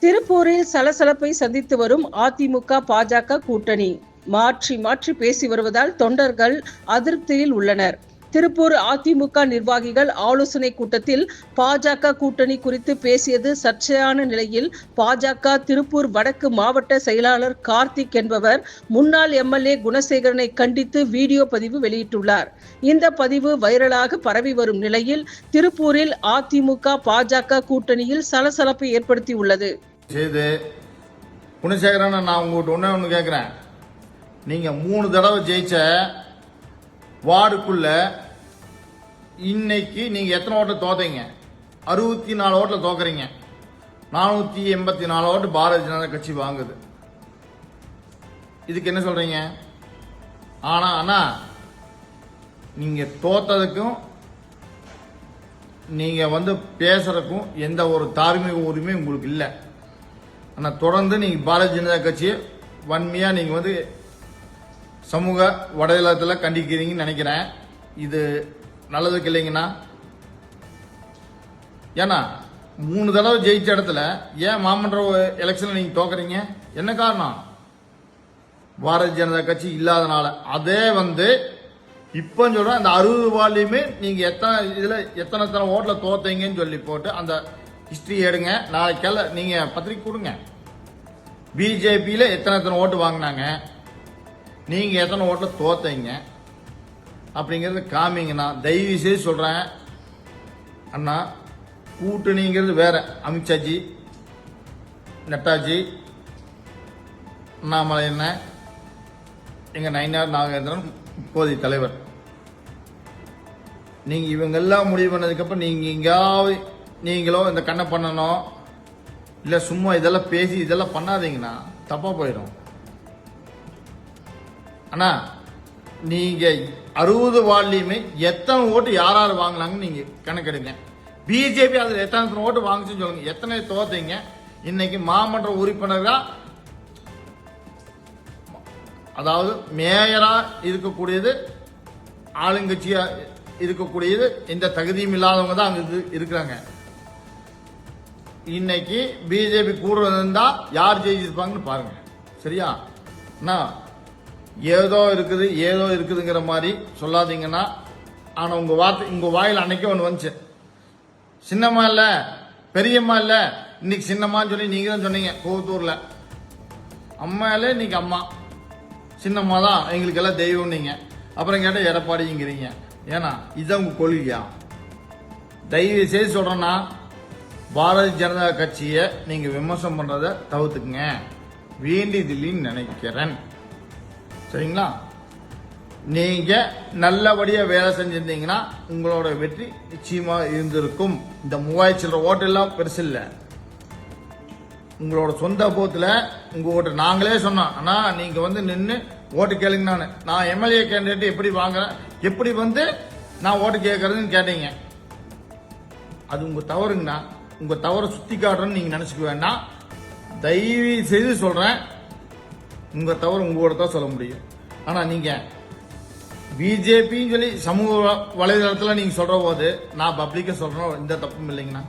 திருப்பூரில் சலசலப்பை சந்தித்து வரும் அதிமுக பாஜக கூட்டணி மாற்றி மாற்றி பேசி வருவதால் தொண்டர்கள் அதிருப்தியில் உள்ளனர். திருப்பூர் அதிமுக நிர்வாகிகள் ஆலோசனை கூட்டத்தில் பாஜக கூட்டணி குறித்து பேசியது சர்ச்சையான நிலையில், பாஜக திருப்பூர் வடக்கு மாவட்ட செயலாளர் கார்த்திக் என்பவர் முன்னாள் எம்எல்ஏ குணசேகரனை கண்டித்து வீடியோ பதிவு வெளியிட்டுள்ளார். இந்த பதிவு வைரலாக பரவி வரும் நிலையில் திருப்பூரில் அதிமுக பாஜக கூட்டணியில் சலசலப்பை ஏற்படுத்தியுள்ளது. குணசேகரன், நான் உங்கள்கிட்ட ஒன்று கேட்குறேன். நீங்கள் 3 தடவை ஜெயிச்ச வார்டுக்குள்ள இன்னைக்கு நீங்கள் எத்தனை ஓட்டில் தோத்தீங்க? 64 ஓட்டில் தோக்குறீங்க. 484 ஓட்டு பாரதிய ஜனதா கட்சி வாங்குது. இதுக்கு என்ன சொல்றீங்க? ஆனா நீங்க தோத்ததுக்கும் நீங்க பேசுறதுக்கும் எந்த ஒரு தார்மீக உரிமை உங்களுக்கு இல்லை. ஆனால் தொடர்ந்து நீங்கள் பாரதிய ஜனதா கட்சியை வன்மையாக நீங்கள் சமூக வலைதளத்தில் கண்டிக்கிறீங்கன்னு நினைக்கிறேன். இது நல்லதுக்கு இல்லைங்கண்ணா. ஏன்னா 3 தடவை ஜெயிச்ச இடத்துல ஏன் மாமன்ற எலெக்ஷனில் நீங்கள் தோக்குறீங்க? என்ன காரணம்? பாரதிய ஜனதா கட்சி இல்லாதனால. அதே இப்போ சொல்கிறேன், அந்த 60 வார்டுலையுமே நீங்கள் எத்தனை ஓட்டில் தோத்தீங்கன்னு சொல்லி போட்டு அந்த ஹிஸ்டரி எடுங்க. நாளைக்கு நீங்கள் பத்திரிக்கை கொடுங்க. பிஜேபியில் எத்தனை ஓட்டு வாங்கினாங்க, நீங்கள் எத்தனை ஓட்டில் தோத்தீங்க அப்படிங்கிறது காமிங்கண்ணா. தயவு செய்து சொல்கிறேன் அண்ணா, கூட்டணிங்கிறது வேற. அமித்ஷாஜி, நட்டாஜி, அண்ணாமலை என்ன, எங்கள் நயினார் நாகேந்திரன் இப்போதைய தலைவர். நீங்கள் இவங்கெல்லாம் முடிவு பண்ணதுக்கப்புறம் நீங்கள் எங்கேயாவது நீங்களோ இந்த கண்ணை பண்ணணும், இல்லை சும்மா இதெல்லாம் பேசி இதெல்லாம் பண்ணாதீங்கன்னா தப்பாக போயிடும். அண்ணா, நீங்கள் 60 வார்டுலையுமே எத்தனை ஓட்டு யார் யார் வாங்கினாங்கன்னு நீங்கள் கணக்கெடுங்க. பிஜேபி அதில் எத்தனை ஓட்டு வாங்குச்சுன்னு சொல்லுங்க. எத்தனை தோத்தீங்க? இன்னைக்கு மாமன்ற உறுப்பினராக, அதாவது மேயரா இருக்கக்கூடியது, ஆளுங்கட்சியா இருக்கக்கூடியது, எந்த தகுதியும் இல்லாதவங்க தான் அங்க இருக்கிறாங்க. இன்னைக்கு பிஜேபி கூட இருந்தா யார் ஜெயிச்சிருப்பாங்கன்னு பாருங்க. சரியா? ஏதோ இருக்குதுங்கிற மாதிரி சொல்லாதீங்கன்னா. ஆனா உங்க வாயில் அன்னைக்கு ஒன்று வந்துச்சு, சின்னம்மா இல்ல பெரியம்மா இல்ல, இன்னைக்கு சின்னம்மான்னு சொல்லி நீங்க தான் சொன்னீங்க. கோவத்தூர்ல அம்மா இல்ல, இன்னைக்கு அம்மா, சின்னம்மா தான் எங்களுக்கு எல்லாம் தெய்வம். நீங்க அப்புறம் கேட்ட எடப்பாடிங்கிறீங்க. ஏன்னா இதுதான் உங்க கொள்கையா? தயவு செய்து சொல்றேன்னா, பாரதிய ஜனதா கட்சியை நீங்க விமர்சனம் பண்றத தவிர்த்துக்குங்க. வேண்டியதில்லைன்னு நினைக்கிறேன். சரிங்களா? நீங்க நல்லபடியா வேலை செஞ்சிருந்தீங்கன்னா உங்களோட வெற்றி நிச்சயமா இருந்திருக்கும். இந்த 3000 சில்லற ஓட்டு எல்லாம் பெருசு இல்லை. உங்களோட சொந்த பூத்துல உங்க ஓட்டு நாங்களே சொன்னோம். ஆனா நீங்க நின்று ஓட்டு கேளுங்க. நான் எம்எல்ஏ கேண்டிடேட் எப்படி வாங்குறேன், எப்படி நான் ஓட்டு கேட்கறதுன்னு கேட்டீங்க. அது உங்க தவறுங்கண்ணா. உங்க தவறை சுத்தி காட்டுறேன்னு நீங்க நினைச்சுக்க வேண்டாம். தயவு செய்து சொல்றேன், உங்க தவறு உங்களோட தான் சொல்ல முடியும். ஆனா நீங்க பிஜேபின்னு சொல்லி சமூக வலைதளத்தில் நீங்க சொல்ற போது நான் பப்ளிக்கா சொல்றேன், எந்த தப்பும் இல்லைங்கண்ணா.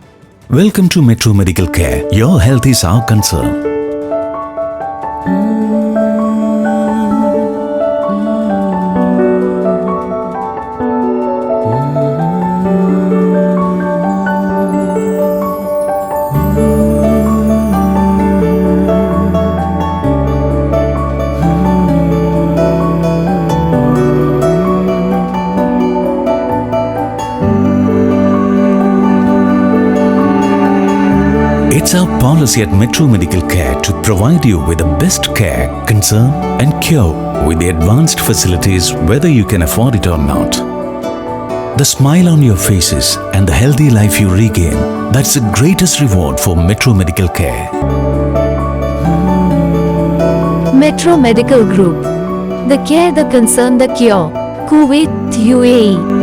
Welcome to Metro Medical Care. Your health is our concern. It's our policy at Metro Medical Care to provide you with the best care, concern and cure with the advanced facilities whether you can afford it or not. The smile on your faces and the healthy life you regain, that's the greatest reward for Metro Medical Care. Metro Medical Group. The care, the concern, the cure. Kuwait, UAE.